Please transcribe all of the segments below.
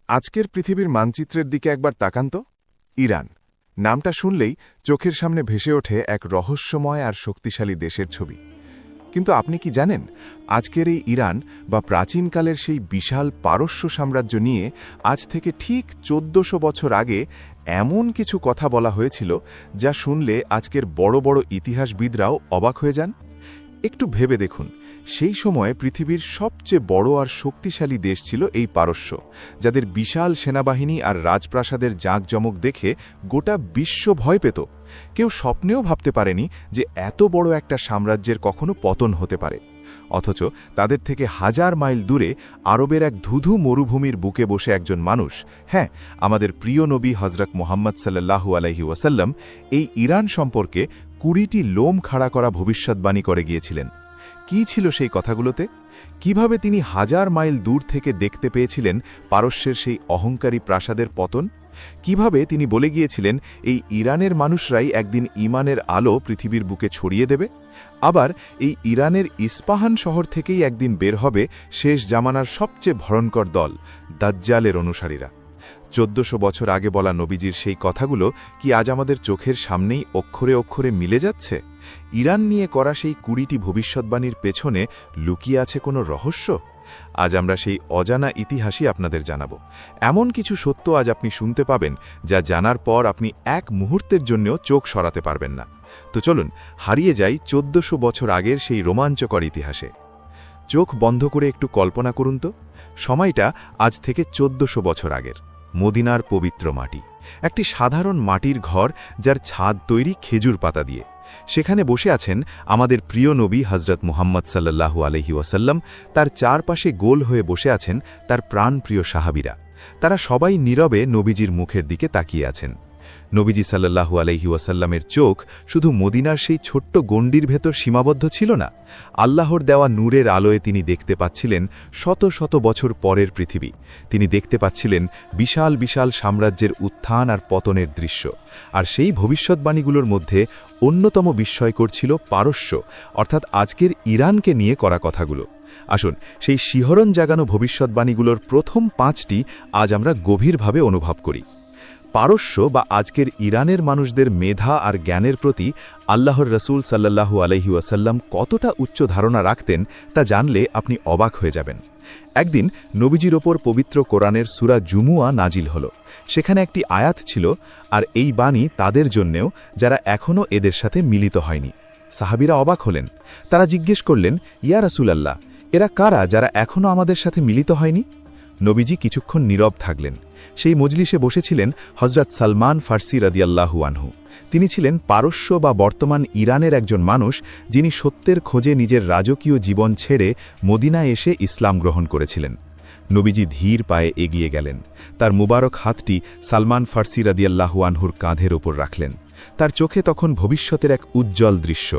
আজকের পৃথিবীর মানচিত্রের দিকে একবার তাকান তো। ইরান নামটা শুনলেই চোখের সামনে ভেসে ওঠে এক রহস্যময় আর শক্তিশালী দেশের ছবি। কিন্তু আপনি কি জানেন, আজকের এই ইরান বা প্রাচীনকালের সেই বিশাল পারস্য সাম্রাজ্য নিয়ে আজ থেকে ঠিক ১৪০০ বছর আগে এমন কিছু কথা বলা হয়েছিল যা শুনলে আজকের বড় বড় ইতিহাসবিদরাও অবাক হয়ে যান। একটু ভেবে দেখুন, সেই সময়ে পৃথিবীর সবচেয়ে বড় আর শক্তিশালী দেশ ছিল এই পারস্য, যাদের বিশাল সেনাবাহিনী আর রাজপ্রাসাদের জাঁকজমক দেখে গোটা বিশ্ব ভয় পেত। কেউ স্বপ্নেও ভাবতে পারেনি যে এত বড় একটা সাম্রাজ্যের কখনো পতন হতে পারে। অথচ তাদের থেকে হাজার মাইল দূরে আরবের এক ধুধু মরুভূমির বুকে বসে একজন মানুষ, হ্যাঁ, আমাদের প্রিয় নবী হজরত মুহাম্মদ সাল্লাল্লাহু আলাইহি ওয়াসাল্লাম, এই ইরান সম্পর্কে ২০টি লোম খাড়া করা ভবিষ্যদ্বাণী করে গিয়েছিলেন। কি ছিল সেই কথাগুলোতে? কিভাবে তিনি হাজার মাইল দূর থেকে দেখতে পেয়েছিলেন পারস্যের সেই অহংকারী প্রাসাদের পতন? কিভাবে তিনি বলে গিয়েছিলেন এই ইরানের মানুষরাই একদিন ঈমানের আলো পৃথিবীর বুকে ছড়িয়ে দেবে? আবার এই ইরানের ইস্পাহান শহর থেকেই একদিন বের হবে শেষ জামানার সবচেয়ে ভয়ঙ্কর দল, দাজ্জালের অনুসারীরা। ১৪০০ বছর আগে বলা নবীজির সেই কথাগুলো কি আজ আমাদের চোখের সামনেই অক্ষরে অক্ষরে মিলে যাচ্ছে? ইরান নিয়ে করা সেই ২০টি ভবিষ্যদ্বাণীর পেছনে লুকিয়ে আছে কোনো রহস্য? আজ আমরা সেই অজানা ইতিহাসই আপনাদের জানাব। এমন কিছু সত্য আজ আপনি শুনতে পাবেন যা জানার পর আপনি এক মুহূর্তের জন্যও চোখ সরাতে পারবেন না। তো চলুন হারিয়ে যাই ১৪০০ বছর আগের সেই রোমাঞ্চকর ইতিহাসে। চোখ বন্ধ করে একটু কল্পনা করুন তো, সময়টা আজ থেকে ১৪০০ বছর আগের। মদিনার পবিত্র মাটি, একটি সাধারণ মাটির ঘর যার ছাদ তৈরি খেজুর পাতা দিয়ে। সেখানে বসে আছেন আমাদের প্রিয় নবী হজরত মুহাম্মদ সাল্লাল্লাহু আলাইহি ওয়াসাল্লাম। তার চারপাশে গোল হয়ে বসে আছেন তার প্রাণপ্রিয় সাহাবীরা। তারা সবাই নীরবে নবীজির মুখের দিকে তাকিয়ে আছেন। নবীজি সাল্লাল্লাহু আলাইহি ওয়াসাল্লামের চোখ শুধু মদিনার সেই ছোট্ট গণ্ডির ভেতর সীমাবদ্ধ ছিল না। আল্লাহর দেওয়া নূরের আলোয় তিনি দেখতে পাচ্ছিলেন শত শত বছর পরের পৃথিবী। তিনি দেখতে পাচ্ছিলেন বিশাল বিশাল সাম্রাজ্যের উত্থান আর পতনের দৃশ্য। আর সেই ভবিষ্যদ্বাণীগুলোর মধ্যে অন্যতম বিস্ময়কর ছিল পারস্য, অর্থাৎ আজকের ইরানকে নিয়ে করা কথাগুলো। আসুন সেই শিহরণ জাগানো ভবিষ্যদ্বাণীগুলোর প্রথম ৫টি আজ আমরা গভীরভাবে অনুভব করি। পারস্য বা আজকের ইরানের মানুষদের মেধা আর জ্ঞানের প্রতি আল্লাহর রসুল সাল্লাল্লাহু আলাইহি ওয়াসাল্লাম কতটা উচ্চ ধারণা রাখতেন তা জানলে আপনি অবাক হয়ে যাবেন। একদিন নবীজির ওপর পবিত্র কোরআনের সূরা জুমুয়া নাজিল হল। সেখানে একটি আয়াত ছিল, আর এই বাণী তাদের জন্যেও যারা এখনও এদের সাথে মিলিত হয়নি। সাহাবীরা অবাক হলেন। তারা জিজ্ঞেস করলেন, ইয়া রাসূলাল্লাহ, এরা কারা যারা এখনও আমাদের সাথে মিলিত হয়নি? নবীজি কিছুক্ষণ নীরব থাকলেন। সেই মজলিসে বসেছিলেন হজরত সালমান ফার্সি রাদিয়াল্লাহু আনহু। তিনি ছিলেন পারস্য বা বর্তমান ইরানের একজন মানুষ, যিনি সত্যের খোঁজে নিজের রাজকীয় জীবন ছেড়ে মদিনায় এসে ইসলাম গ্রহণ করেছিলেন। নবীজি ধীর পায়ে এগিয়ে গেলেন। তার মুবারক হাতটি সালমান ফার্সি রাদিয়াল্লাহু আনহুর কাঁধের ওপর রাখলেন। তার চোখে তখন ভবিষ্যতের এক উজ্জ্বল দৃশ্য।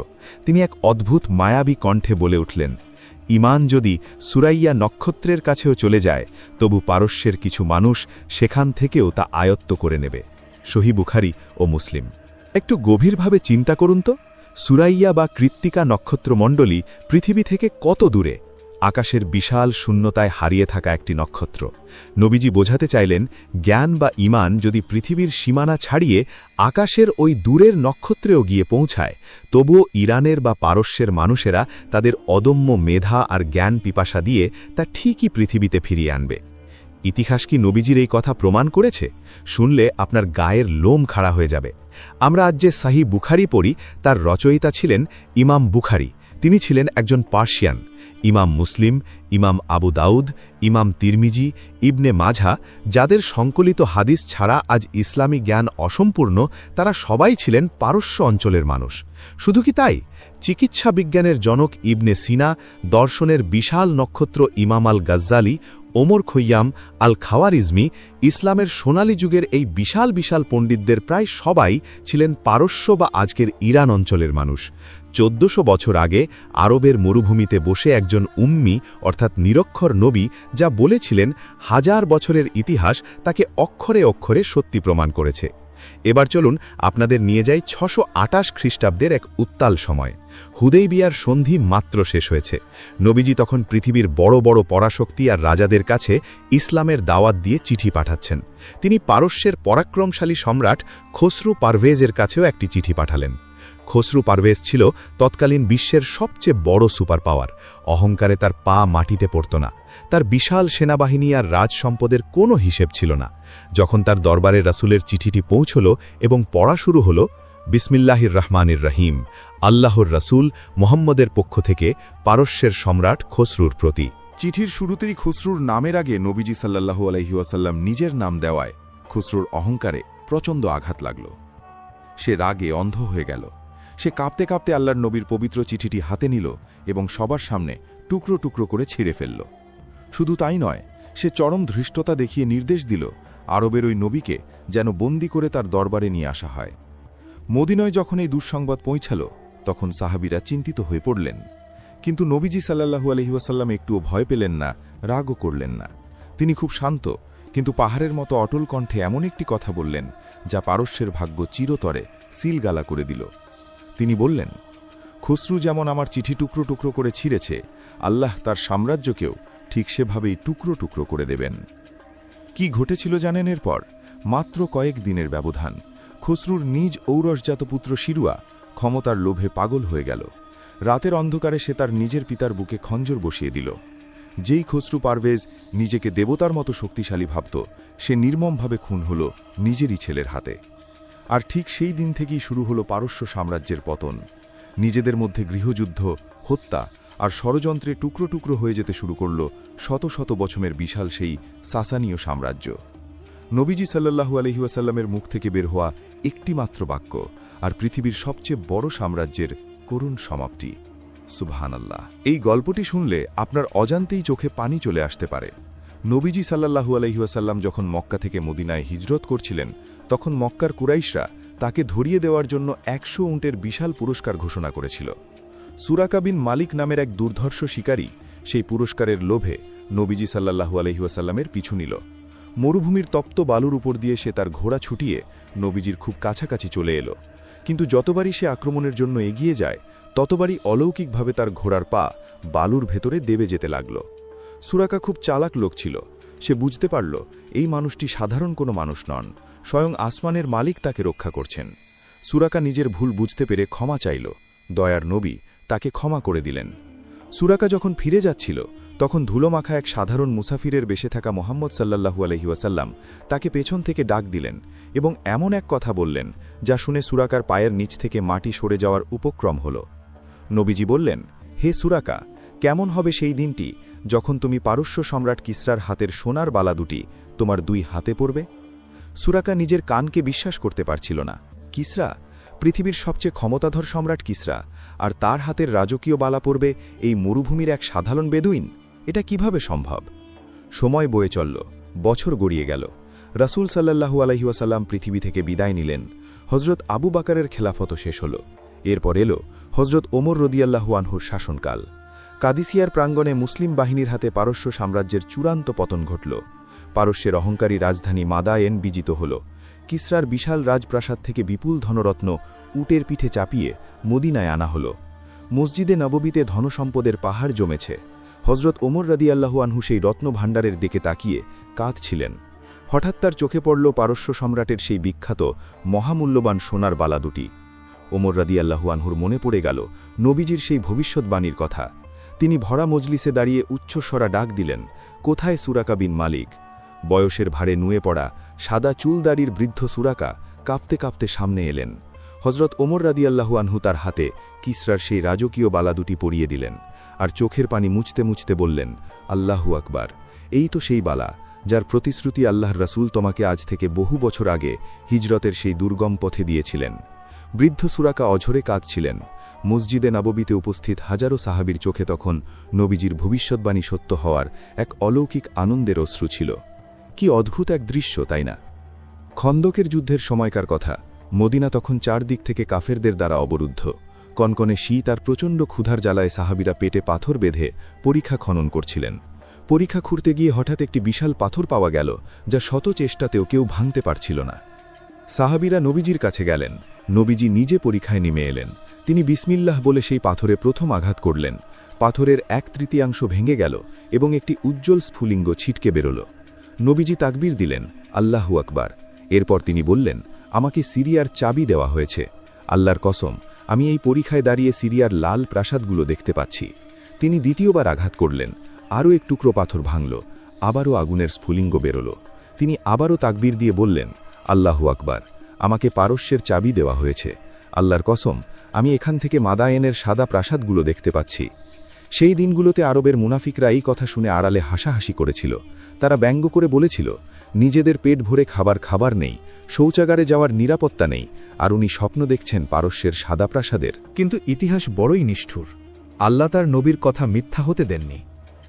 তিনি এক অদ্ভুত মায়াবী কণ্ঠে বলে উঠলেন, ঈমান যদি সুরাইয়া নক্ষত্রের কাছেও চলে যায়, তবু পারস্যের কিছু মানুষ সেখান থেকেও তা আয়ত্ত করে নেবে। সহিহ বুখারী ও মুসলিম। একটু গভীরভাবে চিন্তা করুন তো, সুরাইয়া বা কৃত্তিকা নক্ষত্রমণ্ডলী পৃথিবী থেকে কত দূরে? আকাশের বিশাল শূন্যতায় হারিয়ে থাকা একটি নক্ষত্র। নবীজি বোঝাতে চাইলেন, জ্ঞান বা ঈমান যদি পৃথিবীর সীমানা ছাড়িয়ে আকাশের ওই দূরের নক্ষত্রেও গিয়ে পৌঁছায়, তবুও ইরানের বা পারস্যের মানুষেরা তাদের অদম্য মেধা আর জ্ঞান পিপাসা দিয়ে তা ঠিকই পৃথিবীতে ফিরিয়ে আনবে। ইতিহাস কি নবীজির এই কথা প্রমাণ করেছে? শুনলে আপনার গায়ের লোম খাড়া হয়ে যাবে। আমরা আজ যে সহিহ বুখারী পড়ি, তার রচয়িতা ছিলেন ইমাম বুখারী। তিনি ছিলেন একজন পার্সিয়ান। ইমাম মুসলিম, ইমাম আবু দাউদ, ইমাম তিরমিজি, ইবনে মাঝা, যাদের সংকলিত হাদিস ছাড়া আজ ইসলামী জ্ঞান অসম্পূর্ণ, তারা সবাই ছিলেন পারস্য অঞ্চলের মানুষ। শুধু কি তাই, চিকিৎসা বিজ্ঞানের জনক ইবনে সিনা, দর্শনের বিশাল নক্ষত্র ইমাম আল গাজ্জালি, ওমর খৈয়াম, আল খাওয়ারিজমি, ইসলামের সোনালী যুগের এই বিশাল বিশাল পণ্ডিতদের প্রায় সবাই ছিলেন পারস্য বা আজকের ইরান অঞ্চলের মানুষ। ১৪০০ বছর আগে আরবের মরুভূমিতে বসে একজন উম্মি অর্থাৎ নিরক্ষর নবী যা বলেছিলেন, হাজার বছরের ইতিহাস তাকে অক্ষরে অক্ষরে সত্যি প্রমাণ করেছে। এবার চলুন আপনাদের নিয়ে যাই 628 খ্রিস্টাব্দের এক উত্তাল সময়। হুদেইবিয়ার সন্ধি মাত্র শেষ হয়েছে। নবীজি তখন পৃথিবীর বড় বড় পরাশক্তি আর রাজাদের কাছে ইসলামের দাওয়াত দিয়ে চিঠি পাঠাচ্ছেন। তিনি পারস্যের পরাক্রমশালী সম্রাট খসরু পারভেজের কাছেও একটি চিঠি পাঠালেন। খসরু পারভেজ ছিল তৎকালীন বিশ্বের সবচেয়ে বড় সুপার পাওয়ার। অহংকারে তার পা মাটিতে পড়ত না। তার বিশাল সেনাবাহিনী আর রাজ সম্পদের কোনো হিসেব ছিল না। যখন তার দরবারে রাসূলের চিঠিটি পৌঁছল এবং পড়া শুরু হল, বিসমিল্লাহির রহমানির রহিম, আল্লাহর রাসূল মুহাম্মদের পক্ষ থেকে পারস্যের সম্রাট খসরুর প্রতি। চিঠির শুরুতেই খসরুর নামের আগে নবীজি সাল্লাল্লাহু আলাইহি ওয়াসাল্লাম নিজের নাম দেওয়ায় খসরুর অহংকারে প্রচণ্ড আঘাত লাগল। সে রাগে অন্ধ হয়ে গেল। সে কাঁপতে কাঁপতে আল্লাহর নবীর পবিত্র চিঠিটি হাতে নিল এবং সবার সামনে টুকরো টুকরো করে ছিঁড়ে ফেলল। শুধু তাই নয়, সে চরম ধৃষ্টতা দেখিয়ে নির্দেশ দিল আরবের ওই নবীকে যেন বন্দি করে তার দরবারে নিয়ে আসা হয়। মদিনায় যখন এই দুঃসংবাদ পৌঁছাল, তখন সাহাবীরা চিন্তিত হয়ে পড়লেন। কিন্তু নবীজি সাল্লাল্লাহু আলাইহি ওয়াসাল্লাম একটুও ভয় পেলেন না, রাগও করলেন না। তিনি খুব শান্ত কিন্তু পাহাড়ের মতো অটল কণ্ঠে এমন একটি কথা বললেন যা পারস্যের ভাগ্য চিরতরে সিলগালা করে দিল। তিনি বললেন, খসরু যেমন আমার চিঠি টুকরো টুকরো করে ছিঁড়েছে, আল্লাহ তার সাম্রাজ্যকেও ঠিক সেভাবেই টুকরো টুকরো করে দেবেন। কি ঘটেছিল জানেন এরপর? মাত্র কয়েক দিনের ব্যবধান। খসরুর নিজ ঔরসজাত পুত্র শিরুয়া ক্ষমতার লোভে পাগল হয়ে গেল। রাতের অন্ধকারে সে তার নিজের পিতার বুকে খঞ্জর বসিয়ে দিল। যেই খসরু পারভেজ নিজেকে দেবতার মতো শক্তিশালী ভাবত, সে নির্মমভাবে খুন হল নিজেরই ছেলের হাতে। আর ঠিক সেই দিন থেকেই শুরু হলো পারস্য সাম্রাজ্যের পতন। নিজেদের মধ্যে গৃহযুদ্ধ, হত্যা আর ষড়যন্ত্রে টুকরো টুকরো হয়ে যেতে শুরু করল শত শত বছরের বিশাল সেই সাসানীয় সাম্রাজ্য। নবীজি সাল্লাল্লাহু আলাইহি ওয়াসাল্লামের মুখ থেকে বের হওয়া একটি মাত্র বাক্য, আর পৃথিবীর সবচেয়ে বড় সাম্রাজ্যের করুণ সমাপ্তি। সুবহানাল্লাহ। এই গল্পটি শুনলে আপনার অজান্তেই চোখে পানি চলে আসতে পারে। নবীজি সাল্লাল্লাহু আলাইহি ওয়াসাল্লাম যখন মক্কা থেকে মদিনায় হিজরত করছিলেন, তখন মক্কার কুরাইশরা তাকে ধরিয়ে দেওয়ার জন্য 100 উটের বিশাল পুরস্কার ঘোষণা করেছিল। সুরাকা বিন মালিক নামের এক দুর্ধর্ষ শিকারী সেই পুরস্কারের লোভে নবীজি সাল্লাল্লাহু আলাইহি ওয়াসাল্লামের পিছু নিল। মরুভূমির তপ্ত বালুর উপর দিয়ে সে তার ঘোড়া ছুটিয়ে নবীজির খুব কাছাকাছি চলে এলো। কিন্তু যতবারই সে আক্রমণের জন্য এগিয়ে যায়, ততবারই অলৌকিকভাবে তার ঘোড়ার পা বালুর ভেতরে দেবে যেতে লাগল। সুরাকা খুব চালাক লোক ছিল। সে বুঝতে পারল এই মানুষটি সাধারণ কোনো মানুষ নন, স্বয়ং আসমানের মালিক তাকে রক্ষা করছেন। সুরাকা নিজের ভুল বুঝতে পেরে ক্ষমা চাইল। দয়ার নবী তাকে ক্ষমা করে দিলেন। সুরাকা যখন ফিরে যাচ্ছিল, তখন ধুলোমাখা এক সাধারণ মুসাফিরের বেশে থাকা মুহাম্মদ সাল্লাল্লাহু আলাইহি ওয়াসাল্লাম তাকে পেছন থেকে ডাক দিলেন এবং এমন এক কথা বললেন যা শুনে সুরাকার পায়ের নিচ থেকে মাটি সরে যাওয়ার উপক্রম হল। নবীজি বললেন, হে সুরাকা, কেমন হবে সেই দিনটি যখন তুমি পারস্য সম্রাট কিসরার হাতের সোনার বালা দুটি তোমার 2 হাতে পড়বে? সুরাকা নিজের কানকে বিশ্বাস করতে পারছিল না। কিসরা, পৃথিবীর সবচেয়ে ক্ষমতাধর সম্রাট কিসরা, আর তার হাতের রাজকীয় বালা পড়বে এই মরুভূমির এক সাধারণ বেদুইন? এটা কিভাবে সম্ভব? সময় বয়ে চলল, বছর গড়িয়ে গেল। রাসূল সাল্লাল্লাহু আলাইহি ওয়াসাল্লাম পৃথিবী থেকে বিদায় নিলেন। হযরত আবু বকরের খেলাফত শেষ হল। এরপর এলো হযরত ওমর রাদিয়াল্লাহু আনহুর শাসনকাল। কাদিসিয়ার প্রাঙ্গণে মুসলিম বাহিনীর হাতে পারস্য সাম্রাজ্যের চূড়ান্ত পতন ঘটল। পারস্যের অহংকারী রাজধানী মাদায়েন বিজিত হল। কিসরার বিশাল রাজপ্রাসাদ থেকে বিপুল ধনরত্ন উটের পিঠে চাপিয়ে মদিনায় আনা হল। মসজিদে নববীতে ধনসম্পদের পাহাড় জমেছে। হযরত ওমর রাদিয়াল্লাহু আনহু সেই রত্নভাণ্ডারের দিকে তাকিয়ে কাঁদছিলেন। হঠাৎ তার চোখে পড়ল পারস্য সম্রাটের সেই বিখ্যাত মহামূল্যবান সোনার বালা দুটি। ওমর রাদিয়াল্লাহু আনহুর মনে পড়ে গেল নবীজির সেই ভবিষ্যৎবাণীর কথা। তিনি ভরা মজলিসে দাঁড়িয়ে উচ্চস্বরা ডাক দিলেন, কোথায় সুরাকা বিন মালিক? বয়সের ভারে নুয়ে পড়া সাদা চুলদাড়ির বৃদ্ধ সুরাকা কাঁপতে কাঁপতে সামনে এলেন। হযরত ওমর রাদিয়াল্লাহু আনহু তার হাতে কিসরার সেই রাজকীয় বালা দুটি পরিয়ে দিলেন, আর চোখের পানি মুছতে মুছতে বললেন, আল্লাহু আকবার, এই তো সেই বালা যার প্রতিশ্রুতি আল্লাহর রাসূল তোমাকে আজ থেকে বহু বছর আগে হিজরতের সেই দুর্গম পথে দিয়েছিলেন। বৃদ্ধ সুরাকা অঝরে কাঁদছিলেন। মসজিদে নববীতে উপস্থিত হাজারো সাহাবীর চোখে তখন নবীজির ভবিষ্যৎবাণী সত্য হওয়ার এক অলৌকিক আনন্দের অশ্রু ছিল। কি অদ্ভুত এক দৃশ্য, তাই না? খন্দকের যুদ্ধের সময়কার কথা। মদিনা তখন চারদিক থেকে কাফেরদের দ্বারা অবরুদ্ধ। কনকনে শীত আর প্রচণ্ড ক্ষুধার জ্বালায় সাহাবীরা পেটে পাথর বেঁধে পরীক্ষা খনন করছিলেন। পরীক্ষা খুঁড়তে গিয়ে হঠাৎ একটি বিশাল পাথর পাওয়া গেল, যা শত চেষ্টাতেও কেউ ভাঙতে পারছিল না। সাহাবীরা নবীজির কাছে গেলেন। নবীজি নিজে পরীক্ষায় নেমে এলেন। তিনি বিসমিল্লাহ বলে সেই পাথরে প্রথম আঘাত করলেন। পাথরের 1/3 ভেঙে গেল এবং একটি উজ্জ্বল স্ফুলিঙ্গ ছিটকে বেরোল। নবীজি তাকবীর দিলেন, আল্লাহু আকবার। এরপর তিনি বললেন, আমাকে সিরিয়ার চাবি দেওয়া হয়েছে। আল্লাহর কসম, আমি এই পরীক্ষায় দাঁড়িয়ে সিরিয়ার লাল প্রাসাদগুলো দেখতে পাচ্ছি। তিনি দ্বিতীয়বার আঘাত করলেন। আরও এক টুকরো পাথর ভাঙল। আবারও আগুনের স্ফুলিঙ্গ বেরোল। তিনি আবারও তাকবীর দিয়ে বললেন, আল্লাহু আকবার, আমাকে পারস্যের চাবি দেওয়া হয়েছে। আল্লাহর কসম, আমি এখান থেকে মাদায়েনের সাদা প্রাসাদগুলো দেখতে পাচ্ছি। সেই দিনগুলোতে আরবের মুনাফিকরা এই কথা শুনে আড়ালে হাসাহাসি করেছিল। তারা ব্যঙ্গ করে বলেছিল, নিজেদের পেট ভরে খাবার নেই, শৌচাগারে যাওয়ার নিরাপত্তা নেই, আর উনি স্বপ্ন দেখছেন পারস্যের সাদা প্রাসাদের। কিন্তু ইতিহাস বড়ই নিষ্ঠুর। আল্লাহ তার নবীর কথা মিথ্যা হতে দেননি।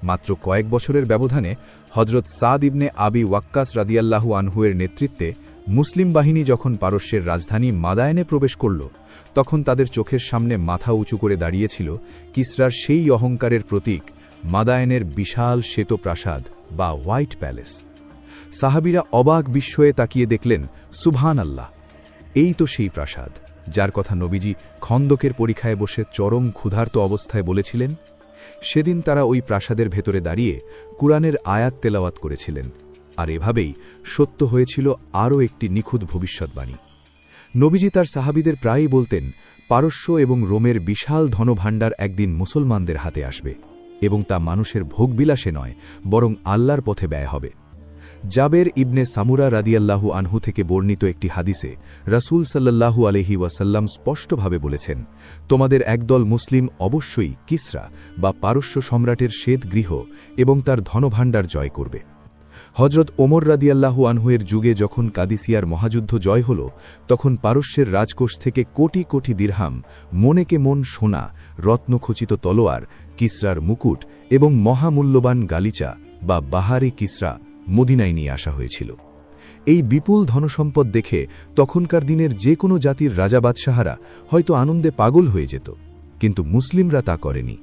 মাত্র কয়েক বছরের ব্যবধানে হজরত সাদ ইবনে আবি ওয়াক্কাস রাদিয়াল্লাহু আনহুয়ের নেতৃত্বে মুসলিম বাহিনী যখন পারস্যের রাজধানী মাদায়েনে প্রবেশ করল, তখন তাদের চোখের সামনে মাথা উঁচু করে দাঁড়িয়েছিল কিসরার সেই অহংকারের প্রতীক মাদায়েনের বিশাল শ্বেত প্রাসাদ বা হোয়াইট প্যালেস। সাহাবীরা অবাক বিস্ময়ে তাকিয়ে দেখলেন, সুবহান আল্লাহ, এই তো সেই প্রাসাদ যার কথা নবীজি খন্দকের পরীক্ষায় বসে চরম ক্ষুধার্ত অবস্থায় বলেছিলেন। সেদিন তারা ওই প্রাসাদের ভেতরে দাঁড়িয়ে কুরআনের আয়াত তেলাওয়াত করেছিলেন। আর এভাবেই সত্য হয়েছিল আরও একটি নিখুঁত ভবিষ্যৎবাণী। নবীজি তার সাহাবীদের প্রায়ই বলতেন, পারস্য এবং রোমের বিশাল ধনভাণ্ডার একদিন মুসলমানদের হাতে আসবে, এবং তা মানুষের ভোগবিলাসে নয়, বরং আল্লাহর পথে ব্যয় হবে। জাবের ইবনে সামুরা রাদিয়াল্লাহু আনহু থেকে বর্ণিত একটি হাদিসে রাসূল সাল্লাল্লাহু আলাইহি ওয়াসাল্লাম স্পষ্টভাবে বলেছেন, তোমাদের একদল মুসলিম অবশ্যই কিসরা বা পারস্য সম্রাটের শ্বেত গৃহ এবং তার ধনভাণ্ডার জয় করবে। হজরত ওমর রাদিয়াল্লাহু আনহুয়ের যুগে যখন কাদিসিয়ার মহাযুদ্ধ জয় হল, তখন পারস্যের রাজকোষ থেকে কোটি কোটি দিরহাম, মনেকে মন সোনা, রত্নখচিত তলোয়ার, কিসরার মুকুট এবং মহামূল্যবান গালিচা বা বাহারি কিসরা মদিনায় নিয়ে আসা হয়েছিল। এই বিপুল ধনসম্পদ দেখে তখনকার দিনের যে কোনো জাতির রাজা বাদশাহারা হয়তো আনন্দে পাগল হয়ে যেত, কিন্তু মুসলিমরা তা করেনি।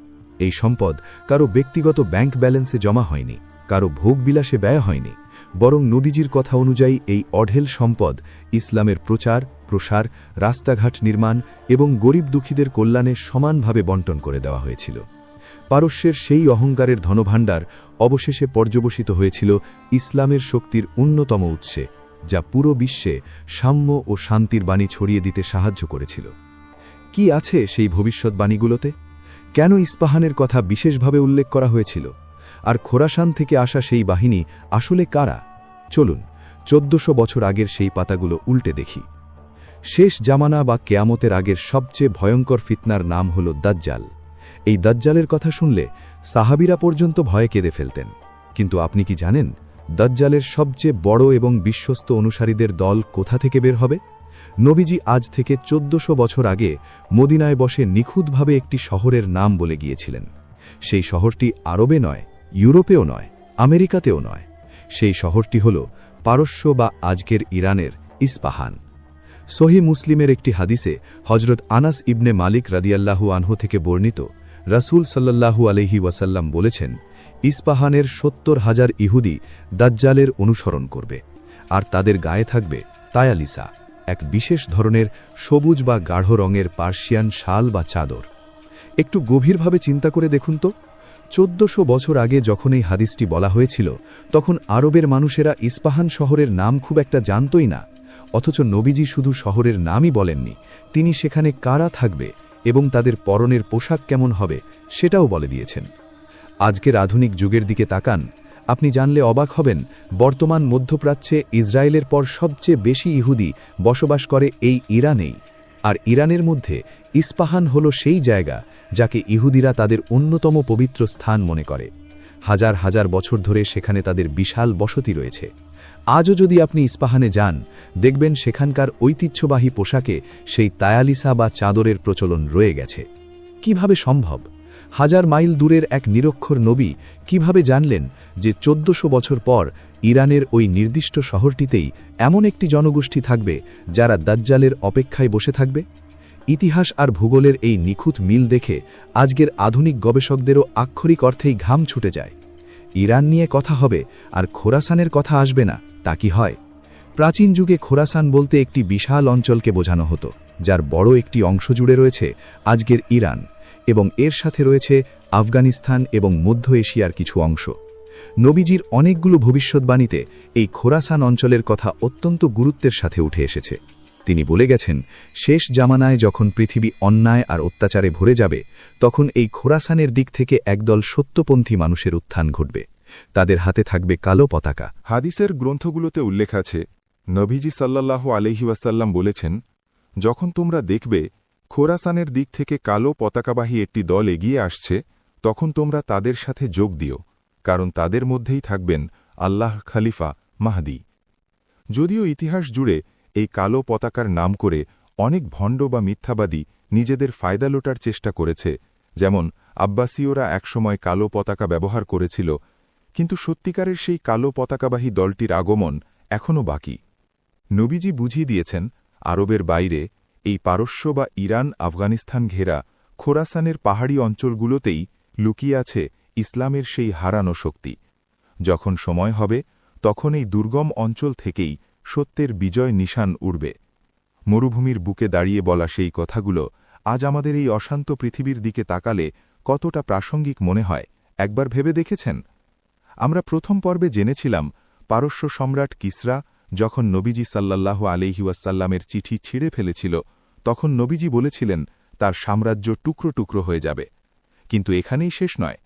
এই সম্পদ কারো ব্যক্তিগত ব্যাংক ব্যালেন্সে জমা হয়নি, কারো ভোগবিলাসে ব্যয় হয়নি, বরং নবীজির কথা অনুযায়ী এই অঢেল সম্পদ ইসলামের প্রচার, প্রসার, রাস্তাঘাট নির্মাণ এবং গরিব দুঃখীদের কল্যাণে সমানভাবে বণ্টন করে দেওয়া হয়েছিল। পারস্যের সেই অহংকারের ধনভাণ্ডার অবশেষে পর্যবসিত হয়েছিল ইসলামের শক্তির অন্যতম উৎসে, যা পুরো বিশ্বে সাম্য ও শান্তির বাণী ছড়িয়ে দিতে সাহায্য করেছিল। কি আছে সেই ভবিষ্যৎবাণীগুলোতে? কেন ইস্পাহানের কথা বিশেষভাবে উল্লেখ করা হয়েছিল? আর খোরাসান থেকে আসা সেই বাহিনী আসলে কারা? চলুন 1400 বছর আগের সেই পাতাগুলো উল্টে দেখি। শেষ জামানা বা কেয়ামতের আগের সবচেয়ে ভয়ঙ্কর ফিতনার নাম হল দাজ্জাল। এই দাজ্জালের কথা শুনলে সাহাবীরা পর্যন্ত ভয়ে কেঁদে ফেলতেন। কিন্তু আপনি কি জানেন দাজ্জালের সবচেয়ে বড় এবং বিশ্বস্ত অনুসারীদের দল কোথা থেকে বের হবে? নবীজি আজ থেকে 1400 বছর আগে মদিনায় বসে নিখুঁতভাবে একটি শহরের নাম বলে গিয়েছিলেন। সেই শহরটি আরবে নয়, ইউরোপেও নয়, আমেরিকাতেও নয়। সেই শহরটি হল পারস্য বা আজকের ইরানের ইস্পাহান। সহি মুসলিমের একটি হাদিসে হজরত আনাস ইবনে মালিক রাদিয়াল্লাহু আনহু থেকে বর্ণিত, রাসূল সাল্লাল্লাহু আলাইহি ওয়াসাল্লাম বলেছেন, ইস্পাহানের 70,000 ইহুদি দাজ্জালের অনুসরণ করবে, আর তাদের গায়ে থাকবে তায়ালিসা, এক বিশেষ ধরনের সবুজ বা গাঢ় রঙের পার্সিয়ান শাল বা চাদর। একটু গভীরভাবে চিন্তা করে দেখুন তো, 1400 বছর আগে যখন এই হাদিসটি বলা হয়েছিল, তখন আরবের মানুষেরা ইস্পাহান শহরের নাম খুব একটা জানতই না। অথচ নবীজি শুধু শহরের নামই বলেননি, তিনি সেখানে কারা থাকবে এবং তাদের পরনের পোশাক কেমন হবে সেটাও বলে দিয়েছেন। আজকের আধুনিক যুগের দিকে তাকান, আপনি জানলে অবাক হবেন, বর্তমান মধ্যপ্রাচ্যে ইসরায়েলের পর সবচেয়ে বেশি ইহুদি বসবাস করে এই ইরানেই। আর ইরানের মধ্যে ইস্পাহান হল সেই জায়গা যাকে ইহুদিরা তাদের অন্যতম পবিত্র স্থান মনে করে। হাজার হাজার বছর ধরে সেখানে তাদের বিশাল বসতি রয়েছে। আজও যদি আপনি ইস্পাহানে যান, দেখবেন সেখানকার ঐতিহ্যবাহী পোশাকে সেই তায়ালিসা বা চাদরের প্রচলন রয়ে গেছে। কিভাবে সম্ভব? হাজার মাইল দূরের এক নিরক্ষর নবী কিভাবে জানলেন যে 1400 বছর পর ইরানের ওই নির্দিষ্ট শহরটিতেই এমন একটি জনগোষ্ঠী থাকবে যারা দাজ্জালের অপেক্ষায় বসে থাকবে? ইতিহাস আর ভূগোলের এই নিখুঁত মিল দেখে আজকের আধুনিক গবেষকদেরও আক্ষরিক অর্থেই ঘাম ছুটে যায়। ইরান নিয়ে কথা হবে আর খোরাসানের কথা আসবে না, তা কি হয়? প্রাচীন যুগে খোরাসান বলতে একটি বিশাল অঞ্চলকে বোঝানো হতো, যার বড় একটি অংশ জুড়ে রয়েছে আজকের ইরান, এবং এর সাথে রয়েছে আফগানিস্তান এবং মধ্য এশিয়ার কিছু অংশ। নবীজির অনেকগুলো ভবিষ্যৎবাণীতে এই খোরাসান অঞ্চলের কথা অত্যন্ত গুরুত্বের সাথে উঠে এসেছে। তিনি বলে গেছেন, শেষ জামানায় যখন পৃথিবী অন্যায় আর অত্যাচারে ভরে যাবে, তখন এই খোরাসানের দিক থেকে একদল সত্যপন্থী মানুষের উত্থান ঘটবে। তাদের হাতে থাকবে কালো পতাকা। হাদিসের গ্রন্থগুলোতে উল্লেখ আছে, নবীজি সাল্লাল্লাহু আলাইহি ওয়াসাল্লাম বলেছেন, যখন তোমরা দেখবে খোরাসানের দিক থেকে কালো পতাকাবাহী একটি দল এগিয়ে আসছে, তখন তোমরা তাদের সাথে যোগ দিও, কারণ তাদের মধ্যেই থাকবেন আল্লাহ খলিফা মাহদী। যদিও ইতিহাস জুড়ে এই কালো পতাকার নাম করে অনেক ভণ্ড বা মিথ্যাবাদী নিজেদের ফায়দা লোটার চেষ্টা করেছে, যেমন আব্বাসীয়রা একসময় কালো পতাকা ব্যবহার করেছিল, কিন্তু সত্যিকারের সেই কালো পতাকাবাহী দলটির আগমন এখনও বাকি। নবীজি বুঝিয়ে দিয়েছেন, আরবের বাইরে এই পারস্য বা ইরান আফগানিস্তান ঘেরা খোরাসানের পাহাড়ি অঞ্চলগুলোতেই লুকিয়ে আছে ইসলামের সেই হারানো শক্তি। যখন সময় হবে, তখন এই দুর্গম অঞ্চল থেকেই সত্যের বিজয় নিশান উড়বে। মরুভূমির বুকে দাঁড়িয়ে বলা সেই কথাগুলো আজ আমাদের এই অশান্ত পৃথিবীর দিকে তাকালে কতটা প্রাসঙ্গিক মনে হয়, একবার ভেবে দেখেছেন? আমরা প্রথম পর্বে জেনেছিলাম, পারস্য সম্রাট কিসরা যখন নবীজি সাল্লাল্লাহু আলাইহি ওয়াসাল্লামের চিঠি ছিঁড়ে ফেলেছিল, তখন নবীজি বলেছিলেন তার সাম্রাজ্য টুকরো টুকরো হয়ে যাবে। কিন্তু এখানেই শেষ নয়,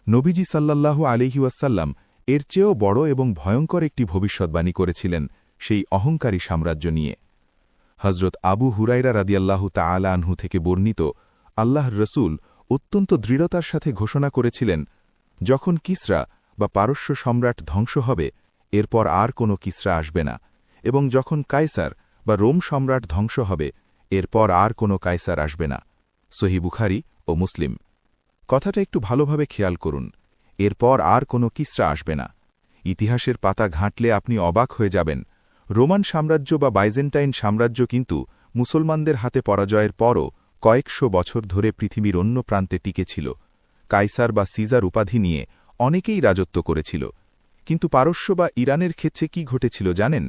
নবীজি সাল্লাল্লাহু আলাইহি ওয়াসাল্লাম এর চেয়েও বড় এবং ভয়ঙ্কর একটি ভবিষ্যৎবাণী করেছিলেন সেই অহংকারী সাম্রাজ্য নিয়ে। হজরত আবু হুরাইরা রাদিয়াল্লাহু তাআলা আনহু থেকে বর্ণিত, আল্লাহর রসূল অত্যন্ত দৃঢ়তার সাথে ঘোষণা করেছিলেন, যখন কিসরা বা পারস্য সম্রাট ধ্বংস হবে, এরপর আর কোনো কিসরা আসবে না, এবং যখন কায়সার বা রোম সম্রাট ধ্বংস হবে, এরপর আর কোনো কায়সার আসবে না। সহিহ বুখারী ও মুসলিম। কথাটা একটু ভালোভাবে খেয়াল করুন, এরপর আর কোনো কিসরা আসবে না। ইতিহাসের পাতা ঘাঁটলে আপনি অবাক হয়ে যাবেন, রোমান সাম্রাজ্য বা বাইজেন্টাইন সাম্রাজ্য কিন্তু মুসলমানদের হাতে পরাজয়ের পরও কয়েকশো বছর ধরে পৃথিবীর অন্য প্রান্তে টিকেছিল। কাইসার বা সিজার উপাধি নিয়ে অনেকেই রাজত্ব করেছিল। কিন্তু পারস্য বা ইরানের ক্ষেত্রে কি ঘটেছিল জানেন?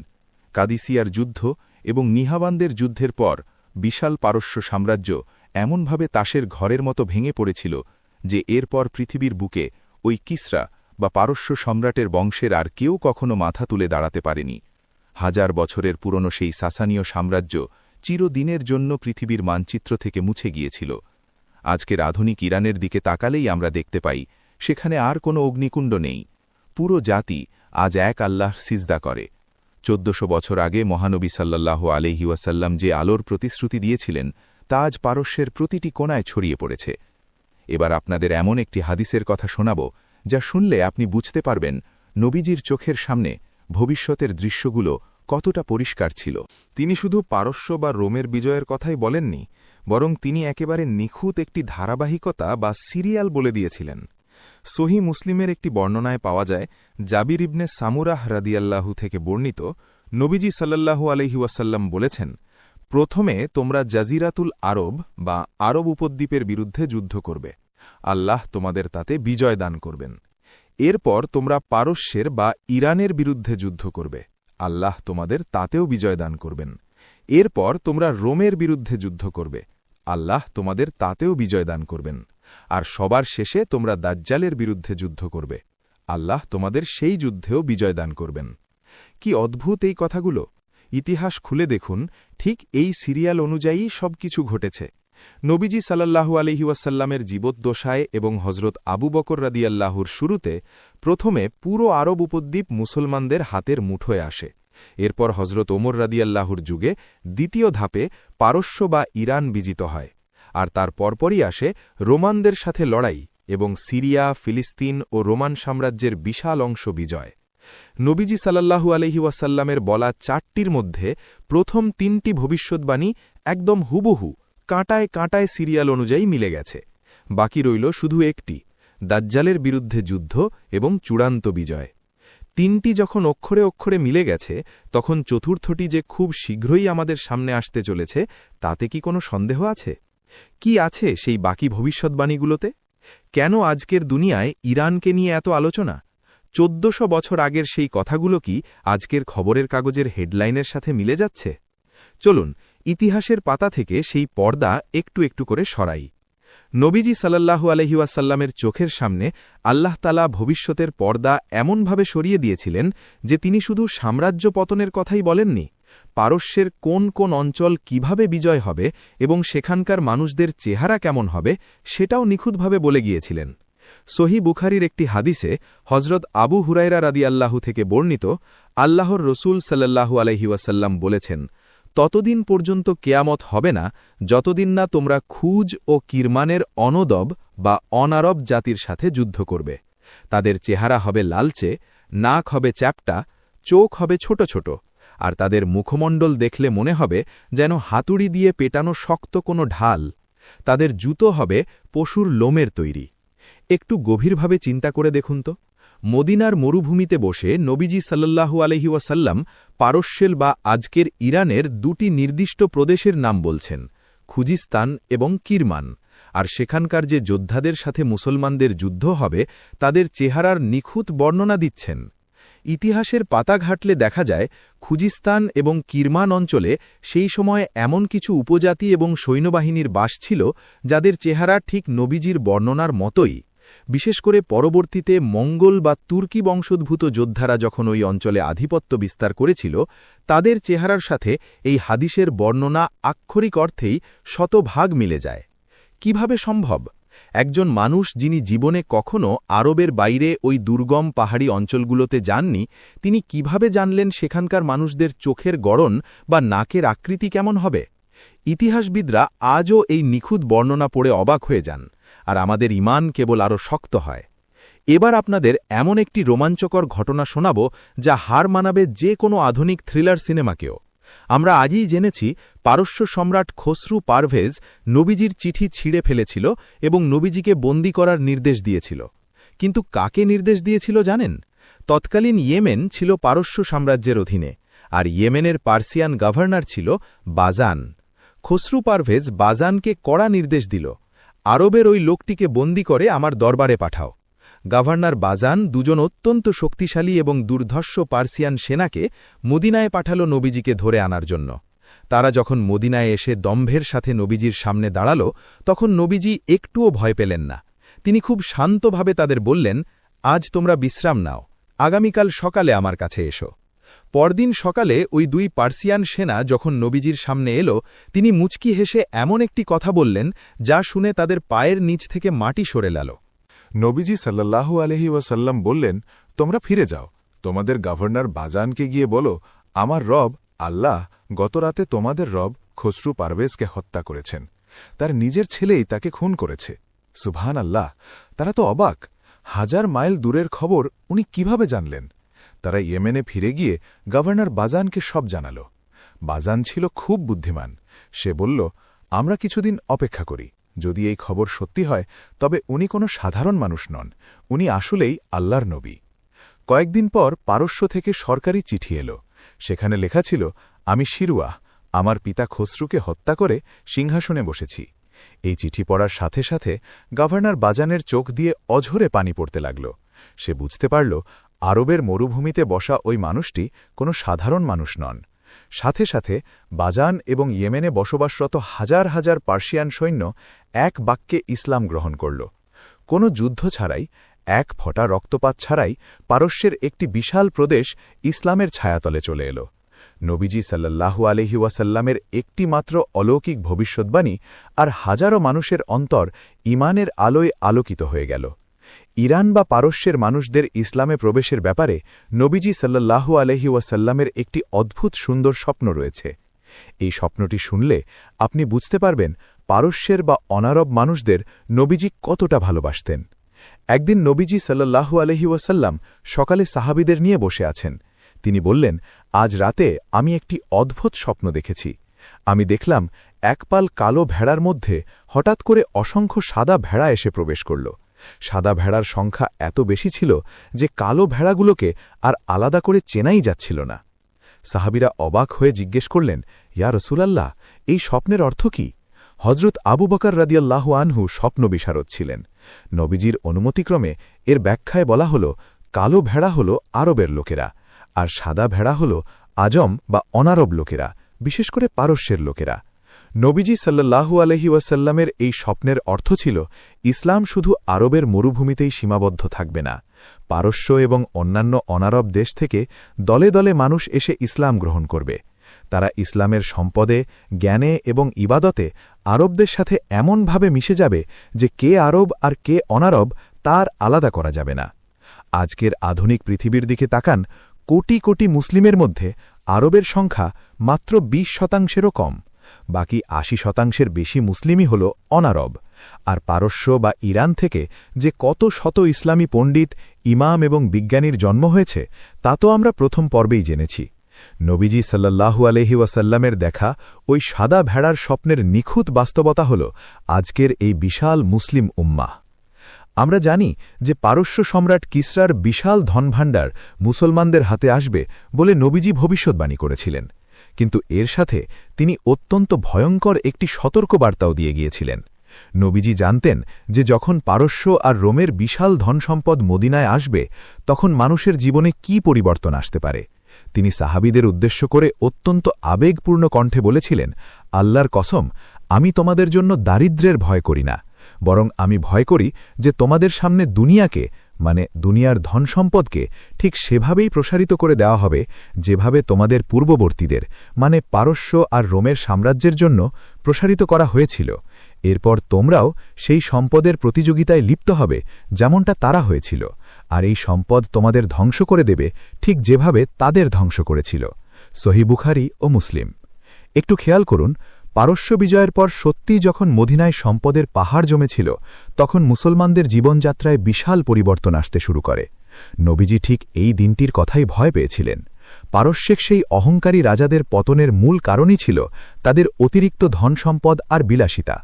কাদিসিয়ার যুদ্ধ এবং নিহাওয়ানদের যুদ্ধের পর বিশাল পারস্য সাম্রাজ্য এমনভাবে তাসের ঘরের মতো ভেঙে পড়েছিল যে এরপর পৃথিবীর বুকে ওই কিসরা বা পারস্য সম্রাটের বংশের আর কেউ কখনো মাথা তুলে দাঁড়াতে পারেনি। হাজার বছরের পুরনো সেই সাসানীয় সাম্রাজ্য চিরদিনের জন্য পৃথিবীর মানচিত্র থেকে মুছে গিয়েছিল। আজকের আধুনিক ইরানের দিকে তাকালেই আমরা দেখতে পাই, সেখানে আর কোনো অগ্নিকুণ্ড নেই। পুরো জাতি আজ এক আল্লাহর সিজদা করে। 1400 বছর আগে মহানবী সাল্লাল্লাহু আলাইহি ওয়াসাল্লাম যে আলোর প্রতিশ্রুতি দিয়েছিলেন, তা আজ পারস্যের প্রতিটি কোণায় ছড়িয়ে পড়েছে। এবার আপনাদের এমন একটি হাদিসের কথা শোনাব, যা শুনলে আপনি বুঝতে পারবেন নবীজির চোখের সামনে ভবিষ্যতের দৃশ্যগুলো কতটা পরিষ্কার ছিল। তিনি শুধু পারস্য বা রোমের বিজয়ের কথাই বলেননি, বরং তিনি একেবারে নিখুঁত একটি ধারাবাহিকতা বা সিরিয়াল বলে দিয়েছিলেন। সহিহ মুসলিমের একটি বর্ণনায় পাওয়া যায়, জাবির ইবনে সামুরাহ রাদিয়াল্লাহু থেকে বর্ণিত, নবীজি সাল্লাল্লাহু আলাইহি ওয়াসাল্লাম বলেছেন, প্রথমে তোমরা জাজিরাতুল আরব বা আরব উপদ্বীপের বিরুদ্ধে যুদ্ধ করবে, আল্লাহ তোমাদের তাতে বিজয় দান করবেন। এরপর তোমরা পারস্যের বা ইরানের বিরুদ্ধে যুদ্ধ করবে, আল্লাহ তোমাদের তাতেও বিজয় দান করবেন। এরপর তোমরা রোমের বিরুদ্ধে যুদ্ধ করবে, আল্লাহ তোমাদের তাতেও বিজয় দান করবেন। আর সবার শেষে তোমরা দাজ্জালের বিরুদ্ধে যুদ্ধ করবে, আল্লাহ তোমাদের সেই যুদ্ধেও বিজয় দান করবেন। কি অদ্ভুত এই কথাগুলো! ইতিহাস খুলে দেখুন, ঠিক এই সিরিয়াল অনুযায়ী সবকিছু ঘটেছে। নবীজি সাল্লাল্লাহু আলাইহি ওয়াসাল্লামের জীবদ্দশায় এবং হজরত আবু বকর রাদিয়াল্লাহুর শুরুতে প্রথমে পুরো আরব উপদ্বীপ মুসলমানদের হাতের মুঠোয় আসে। এরপর হজরত ওমর রাদিয়াল্লাহুর যুগে দ্বিতীয় ধাপে পারস্য বা ইরান বিজিত হয়, আর তার পরপরই আসে রোমানদের সাথে লড়াই এবং সিরিয়া, ফিলিস্তিন ও রোমান সাম্রাজ্যের বিশাল অংশ বিজয়। নবীজি সাল্লাল্লাহু আলাইহি ওয়াসাল্লামের বলা 4টির মধ্যে প্রথম 3টি ভবিষ্যৎবাণী একদম হুবহু কাঁটায় কাঁটায় সিরিয়াল অনুযায়ী মিলে গেছে। বাকি রইল শুধু একটি, দাজ্জালের বিরুদ্ধে যুদ্ধ এবং চূড়ান্ত বিজয়। 3টি যখন অক্ষরে অক্ষরে মিলে গেছে, তখন চতুর্থটি যে খুব শীঘ্রই আমাদের সামনে আসতে চলেছে, তাতে কি কোনো সন্দেহ আছে? কি আছে সেই বাকি ভবিষ্যৎবাণীগুলোতে? কেন আজকের দুনিয়ায় ইরানকে নিয়ে এত আলোচনা? 1400 বছর আগের সেই কথাগুলো কি আজকের খবরের কাগজের হেডলাইনের সাথে মিলে যাচ্ছে? চলুন ইতিহাসের পাতা থেকে সেই পর্দা একটু একটু করে সরাই। নবীজি সাল্লাল্লাহু আলাইহি ওয়াসাল্লামের চোখের সামনে আল্লাহ তাআলা ভবিষ্যতের পর্দা এমনভাবে সরিয়ে দিয়েছিলেন যে তিনি শুধু সাম্রাজ্য পতনের কথাই বলেননি, পারস্যের কোন কোন অঞ্চল কিভাবে বিজয় হবে এবং সেখানকার মানুষদের চেহারা কেমন হবে সেটাও নিখুঁতভাবে বলে গিয়েছিলেন। সহি বুখারীর একটি হাদিসে হজরত আবু হুরায়রা রাদিয়াল্লাহু থেকে বর্ণিত, আল্লাহর রসূল সাল্লাল্লাহু আলাইহি ওয়াসাল্লাম বলেছেন, ততদিন পর্যন্ত কেয়ামত হবে না যতদিন না তোমরা খুজ ও কিরমানের অনদব বা অনারব জাতির সাথে যুদ্ধ করবে। তাদের চেহারা হবে লালচে, নাক হবে চ্যাপ্টা, চোখ হবে ছোট ছোট, আর তাদের মুখমণ্ডল দেখলে মনে হবে যেন হাতুড়ি দিয়ে পেটানো শক্ত কোনো ঢাল। তাদের জুতো হবে পশুর লোমের তৈরি। একটু গভীরভাবে চিন্তা করে দেখুন তো, মদিনার মরুভূমিতে বসে নবীজি সাল্লাল্লাহু আলাইহি ওয়াসাল্লাম পারস্যেল বা আজকের ইরানের দুটি নির্দিষ্ট প্রদেশের নাম বলছেন, খুজিস্তান এবং কিরমান, আর সেখানকার যে যোদ্ধাদের সাথে মুসলমানদের যুদ্ধ হবে তাদের চেহারার নিখুঁত বর্ণনা দিচ্ছেন। ইতিহাসের পাতা ঘাটলে দেখা যায় খুজিস্তান এবং কিরমান অঞ্চলে সেই সময় এমন কিছু উপজাতি এবং সৈন্যবাহিনীর বাস ছিল যাদের চেহারা ঠিক নবীজির বর্ণনার মতোই। বিশেষ করে পরবর্তীতে মঙ্গল বা তুর্কি বংশোদ্ভূত যোদ্ধারা যখন ওই অঞ্চলে আধিপত্য বিস্তার করেছিল, তাদের চেহারার সাথে এই হাদিসের বর্ণনা আক্ষরিক অর্থেই শতভাগ মিলে যায়। কিভাবে সম্ভব? একজন মানুষ যিনি জীবনে কখনো আরবের বাইরে ওই দুর্গম পাহাড়ি অঞ্চলগুলোতে যাননি, তিনি কিভাবে জানলেন সেখানকার মানুষদের চোখের গড়ন বা নাকের আকৃতি কেমন হবে? ইতিহাসবিদরা আজও এই নিখুঁত বর্ণনা পড়ে অবাক হয়ে যান, আর আমাদের ঈমান কেবল আরও শক্ত হয়। এবার আপনাদের এমন একটি রোমাঞ্চকর ঘটনা শোনাব যা হার মানাবে যে কোনো আধুনিক থ্রিলার সিনেমাকেও। আমরা আজই জেনেছি পারস্য সম্রাট খসরু পারভেজ নবীজির চিঠি ছিঁড়ে ফেলেছিল এবং নবীজিকে বন্দী করার নির্দেশ দিয়েছিল। কিন্তু কাকে নির্দেশ দিয়েছিল জানেন? তৎকালীন ইয়েমেন ছিল পারস্য সাম্রাজ্যের অধীনে, আর ইয়েমেনের পার্সিয়ান গভর্নর ছিল বাজান। খসরু পারভেজ বাজানকে কড়া নির্দেশ দিল, আরবের ওই লোকটিকে বন্দী করে আমার দরবারে পাঠাও। গভর্নর বাজান দুজন অত্যন্ত শক্তিশালী এবং দুর্ধর্ষ পার্সিয়ান সেনাকে মদিনায় পাঠাল নবীজিকে ধরে আনার জন্য। তারা যখন মদিনায় এসে দম্ভের সাথে নবীজির সামনে দাঁড়াল, তখন নবীজি একটুও ভয় পেলেন না। তিনি খুব শান্তভাবে তাদের বললেন, আজ তোমরা বিশ্রাম নাও, আগামীকাল সকালে আমার কাছে এসো। পরদিন সকালে ওই দুই পার্সিয়ান সেনা যখন নবীজির সামনে এলো, তিনি মুচকি হেসে এমন একটি কথা বললেন যা শুনে তাদের পায়ের নিচ থেকে মাটি সরে গেল। নবীজি সাল্লাল্লাহু আলাইহি ওয়াসাল্লাম বললেন, তোমরা ফিরে যাও, তোমাদের গভর্নর বাজানকে গিয়ে বলো, আমার রব আল্লাহ গতরাতে তোমাদের রব খসরু পারভেজকে হত্যা করেছেন, তার নিজের ছেলেই তাকে খুন করেছে। সুবহান আল্লাহ! তারা তো অবাক, 1000 মাইল দূরের খবর উনি কিভাবে জানলেন? তারা ইয়েমেনে ফিরে গিয়ে গভর্নর বাজানকে সব জানাল। বাজান ছিল খুব বুদ্ধিমান। সে বলল, আমরা কিছুদিন অপেক্ষা করি, যদি এই খবর সত্যি হয় তবে উনি কোনো সাধারণ মানুষ নন, উনি আসলেই আল্লাহর নবী। কয়েকদিন পর পারস্য থেকে সরকারি চিঠি এলো। সেখানে লেখা ছিল, আমি শিরুয়াহ, আমার পিতা খসরুকে হত্যা করে সিংহাসনে বসেছি। এই চিঠি পড়ার সাথে সাথে গভর্নর বাজানের চোখ দিয়ে অঝরে পানি পড়তে লাগল। সে বুঝতে পারল আরবের মরুভূমিতে বসা ওই মানুষটি কোনো সাধারণ মানুষ নন। সাথে সাথে বাজান এবং ইয়েমেনে বসবাসরত হাজার হাজার পার্সিয়ান সৈন্য এক বাক্যে ইসলাম গ্রহণ করল। কোনো যুদ্ধ ছাড়াই, এক ফোঁটা রক্তপাত ছাড়াই পারস্যের একটি বিশাল প্রদেশ ইসলামের ছায়াতলে চলে এল। নবীজি সাল্লাল্লাহু আলাইহি ওয়াসাল্লামের একটি মাত্র অলৌকিক ভবিষ্যদ্বাণী আর হাজারো মানুষের অন্তর ঈমানের আলোয় আলোকিত হয়ে গেল। ইরান বা পারস্যের মানুষদের ইসলামে প্রবেশের ব্যাপারে নবীজি সাল্লাল্লাহু আলাইহি ওয়াসাল্লামের একটি অদ্ভুত সুন্দর স্বপ্ন রয়েছে। এই স্বপ্নটি শুনলে আপনি বুঝতে পারবেন পারস্যের বা অনারব মানুষদের নবীজি কতটা ভালোবাসতেন। একদিন নবীজি সাল্লাল্লাহু আলাইহি ওয়াসাল্লাম সকালে সাহাবীদের নিয়ে বসে আছেন। তিনি বললেন, আজ রাতে আমি একটি অদ্ভুত স্বপ্ন দেখেছি। আমি দেখলাম এক পাল কালো ভেড়ার মধ্যে হঠাৎ করে অসংখ্য সাদা ভেড়া এসে প্রবেশ করল। সাদা ভেড়ার সংখ্যা এত বেশি ছিল যে কালো ভেড়াগুলোকে আর আলাদা করে চেনাই যাচ্ছিল না। সাহাবীরা অবাক হয়ে জিজ্ঞেস করলেন, ইয়া রাসূলাল্লাহ, এই স্বপ্নের অর্থ কি? হজরত আবু বকর রাদিয়াল্লাহু আনহু স্বপ্ন বিশারদ ছিলেন। নবীজির অনুমতিক্রমে এর ব্যাখ্যায় বলা হল, কালো ভেড়া হল আরবের লোকেরা, আর সাদা ভেড়া হল আজম বা অনারব লোকেরা, বিশেষ করে পারস্যের লোকেরা। নবীজি সাল্লাল্লাহু আলাইহি ওয়াসাল্লামের এই স্বপ্নের অর্থ ছিল ইসলাম শুধু আরবের মরুভূমিতেই সীমাবদ্ধ থাকবে না। পারস্য এবং অন্যান্য অনারব দেশ থেকে দলে দলে মানুষ এসে ইসলাম গ্রহণ করবে। তারা ইসলামের সম্পদে, জ্ঞানে এবং ইবাদতে আরবদের সাথে এমনভাবে মিশে যাবে যে কে আরব আর কে অনারব তার আলাদা করা যাবে না। আজকের আধুনিক পৃথিবীর দিকে তাকান, কোটি কোটি মুসলিমের মধ্যে আরবের সংখ্যা মাত্র ২০%-এরও কম। বাকি ৮০% বেশি মুসলিমই হল অনারব। আর পারস্য বা ইরান থেকে যে কত শত ইসলামী পণ্ডিত, ইমাম এবং বিজ্ঞানীর জন্ম হয়েছে তা তো আমরা প্রথম পর্বেই জেনেছি। নবীজি সাল্লাল্লাহু আলাইহি ওয়াসাল্লামের দেখা ওই সাদা ভেড়ার স্বপ্নের নিখুঁত বাস্তবতা হল আজকের এই বিশাল মুসলিম উম্মাহ। আমরা জানি যে পারস্য সম্রাট কিসরার বিশাল ধনভাণ্ডার মুসলমানদের হাতে আসবে বলে নবীজি ভবিষ্যৎবাণী করেছিলেন, কিন্তু এর সাথে তিনি অত্যন্ত ভয়ঙ্কর একটি সতর্কবার্তাও দিয়ে গিয়েছিলেন। নবীজি জানতেন যে যখন পারস্য আর রোমের বিশাল ধনসম্পদ মদিনায় আসবে তখন মানুষের জীবনে কি পরিবর্তন আসতে পারে। তিনি সাহাবীদের উদ্দেশ্য করে অত্যন্ত আবেগপূর্ণ কণ্ঠে বলেছিলেন, আল্লাহর কসম, আমি তোমাদের জন্য দারিদ্র্যের ভয় করি না, বরং আমি ভয় করি যে তোমাদের সামনে দুনিয়াকে, মানে দুনিয়ার ধনসম্পদকে ঠিক সেভাবেই প্রসারিত করে দেওয়া হবে যেভাবে তোমাদের পূর্ববর্তীদের, মানে পারস্য আর রোমের সাম্রাজ্যের জন্য প্রসারিত করা হয়েছিল। এরপর তোমরাও সেই সম্পদের প্রতিযোগিতায় লিপ্ত হবে যেমনটা তারা হয়েছিল, আর এই সম্পদ তোমাদের ধ্বংস করে দেবে ঠিক যেভাবে তাদের ধ্বংস করেছিল। সহিহ বুখারী ও মুসলিম। একটু খেয়াল করুন, পারস্য বিজয়ের পর সত্যিই যখন মদিনায় সম্পদের পাহাড় জমেছিল তখন মুসলমানদের জীবনযাত্রায় বিশাল পরিবর্তন আসতে শুরু করে। নবীজি ঠিক এই দিনটির কথাই ভয় পেয়েছিলেন। পারস্যের সেই অহংকারী রাজাদের পতনের মূল কারণই ছিল তাদের অতিরিক্ত ধনসম্পদ আর বিলাসিতা।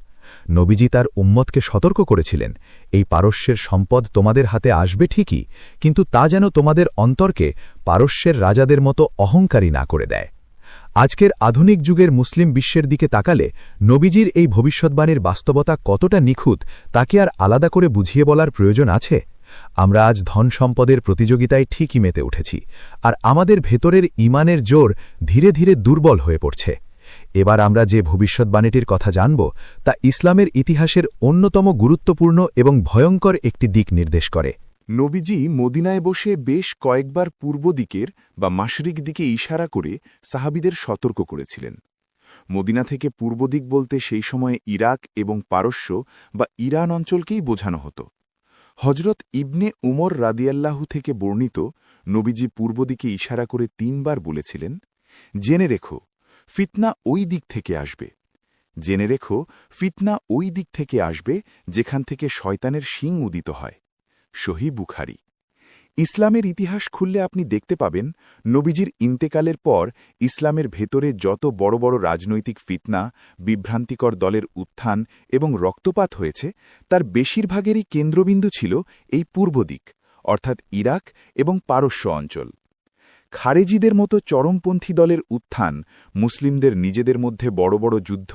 নবীজি তার উম্মতকে সতর্ক করেছিলেন, এই পারস্যের সম্পদ তোমাদের হাতে আসবে ঠিকই, কিন্তু তা যেন তোমাদের অন্তরকে পারস্যের রাজাদের মতো অহংকারী না করে দেয়। আজকের আধুনিক যুগের মুসলিম বিশ্বের দিকে তাকালে নবীজির এই ভবিষ্যৎবাণীর বাস্তবতা কতটা নিখুঁত তাকে আর আলাদা করে বুঝিয়ে বলার প্রয়োজন আছে। আমরা আজ ধন সম্পদের প্রতিযোগিতায় ঠিকই মেতে উঠেছি, আর আমাদের ভেতরের ঈমানের জোর ধীরে ধীরে দুর্বল হয়ে পড়ছে। এবার আমরা যে ভবিষ্যৎবাণীটির কথা জানব তা ইসলামের ইতিহাসের অন্যতম গুরুত্বপূর্ণ এবং ভয়ঙ্কর একটি দিক নির্দেশ করে। নবীজি মদিনায় বসে বেশ কয়েকবার পূর্ব দিকের বা মাশরিক দিকে ইশারা করে সাহাবীদের সতর্ক করেছিলেন। মদিনা থেকে পূর্ব দিক বলতে সেই সময়ে ইরাক এবং পারস্য বা ইরান অঞ্চলকেই বোঝানো হতো। হজরত ইবনে উমর রাদিয়াল্লাহু থেকে বর্ণিত, নবীজি পূর্ব দিকে ইশারা করে ৩ বার বলেছিলেন, জেনে রেখো ফিতনা ওই দিক থেকে আসবে, জেনে রেখো ফিতনা ওই দিক থেকে আসবে যেখান থেকে শয়তানের শিং উদিত হয়। সহিহ বুখারী। ইসলামের ইতিহাস খুললে আপনি দেখতে পাবেন নবীজির ইন্তেকালের পর ইসলামের ভেতরে যত বড় বড় রাজনৈতিক ফিতনা, বিভ্রান্তিকর দলের উত্থান এবং রক্তপাত হয়েছে তার বেশিরভাগেরই কেন্দ্রবিন্দু ছিল এই পূর্ব দিক, অর্থাৎ ইরাক এবং পারস্য অঞ্চল। খারেজিদের মতো চরমপন্থী দলের উত্থান, মুসলিমদের নিজেদের মধ্যে বড় বড় যুদ্ধ,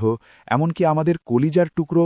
এমনকি আমাদের কলিজার টুকরো